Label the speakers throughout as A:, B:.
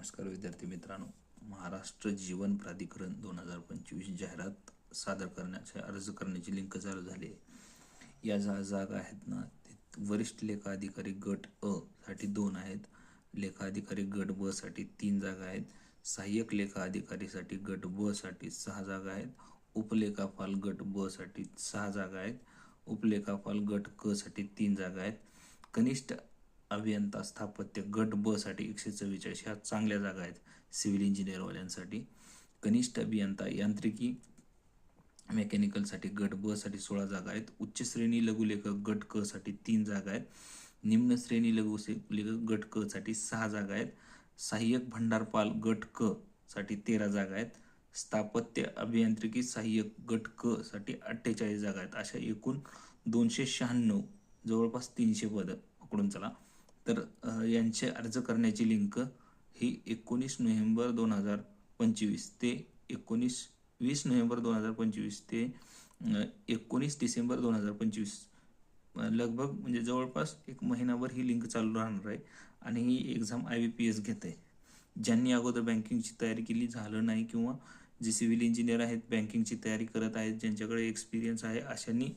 A: नमस्कार विद्यार्थी मित्रांनो, महाराष्ट्र जीवन प्राधिकरण 2025 जाहिरात सादर करण्याचे अर्ज करण्याची लिंक चालू झाली आहे। या जागा आहेत ना, वरिष्ठ लेखा अधिकारी गट अ साठी 2 आहेत, लेखा अधिकारी गट ब साठी 3 जागा आहेत, सहाय्यक लेखा अधिकारीसाठी गट ब साठी 6 जागा आहेत, उपलेखापाल गट ब साठी 6 जागा आहेत, उपलेखापाल गट क साठी 3 जागा आहेत, कनिष्ठ अभियंता स्थापत्य गट ब साठी 144 ह्या चांगल्या जागा आहेत सिव्हिल इंजिनियरवाल्यांसाठी। कनिष्ठ अभियंता यांत्रिकी मेकॅनिकलसाठी गट ब साठी 16 जागा आहेत, उच्च श्रेणी लघुलेखक गट क साठी 3 जागा आहेत, निम्न श्रेणी लघुलेखक गट क साठी 6 जागा आहेत, सहाय्यक भंडारपाल गट क साठी 13 जागा आहेत, स्थापत्य अभियांत्रिकी सहाय्यक गट क साठी 48 जागा आहेत। अशा एकूण 296 जवळपास 300 पद पकडून चला। तर यांचे अर्ज करण्याची लिंक ही 19 नोव्हेंबर 2025 ते 20 नोव्हेंबर 2025 ते 19 डिसेंबर 2025 लगभग म्हणजे जवळपास एक महिनाभर ही लिंक चालू राहणार आहे आणि ही एक्झाम IBPS घेत आहे। ज्यांनी अगोदर बँकिंगची तयारी केली झालं नाही किंवा जे सिव्हिल इंजिनियर आहेत बँकिंगची तयारी करत आहेत ज्यांच्याकडे एक्सपिरियन्स आहे अशांनी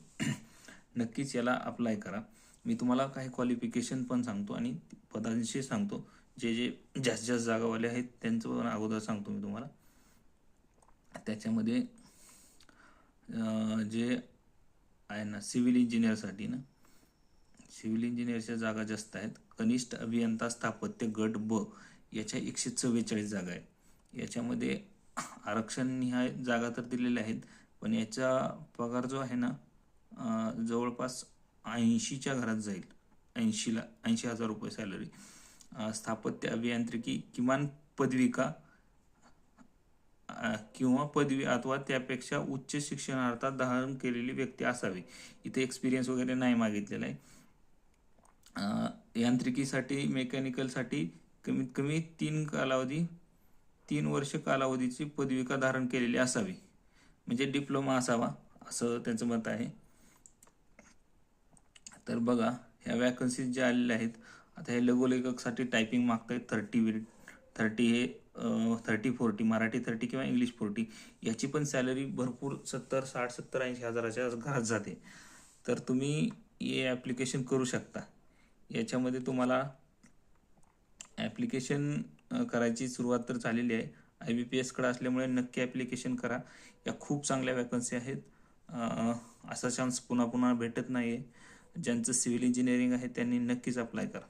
A: नक्कीच याला अप्लाय करा। मी तुम्हाला काही क्वालिफिकेशन पण सांगतो आणि पदांशी सांगतो, जे जास्त जागावाले आहेत त्यांचं पण अगोदर सांगतो मी तुम्हाला। त्याच्यामध्ये जे आहे ना सिव्हिल इंजिनियरसाठी ना, सिव्हिल इंजिनियरच्या जागा जास्त आहेत। कनिष्ठ अभियंता स्थापत्य गट ब याच्या 144 जागा आहेत। याच्यामध्ये आरक्षण निहाय जागा तर दिलेल्या आहेत, पण याचा पगार जो आहे ना जवळपास 80च्या घरात जाईल, 80,000 रुपये सॅलरी। स्थापत्य अभियांत्रिकी किमान पदविका किंवा पदवी अथवा त्यापेक्षा उच्च शिक्षणार्थात धारण केलेली व्यक्ती असावी। इथे एक्सपिरियन्स वगैरे नाही मागितलेला आहे। यांत्रिकीसाठी मेकॅनिकलसाठी कमीत कमी 3 वर्ष कालावधीची पदविका धारण केलेली असावी, म्हणजे डिप्लोमा असावा असं त्यांचं मत आहे। तर बघा ह्या वॅकन्सीज ज्या आलेल्या आहेत, आता हे लघुलेखकसाठी टायपिंग मागतायत 30 हे 30-40 मराठी 30 किंवा इंग्लिश 40। याची पण सॅलरी भरपूर 70, 60, 70, 80 हजाराच्या घरात जाते। तर तुम्ही हे ॲप्लिकेशन करू शकता। याच्यामध्ये तुम्हाला ॲप्लिकेशन करायची सुरुवात तर झालेली आहे, IBPSकडे असल्यामुळे नक्की ॲप्लिकेशन करा। या खूप चांगल्या वॅकन्सी आहेत, असा चान्स पुन्हा पुन्हा भेटत नाही आहे। ज्यांचं सिव्हिल इंजिनिअरिंग आहे त्यांनी नक्कीच अप्लाय करा।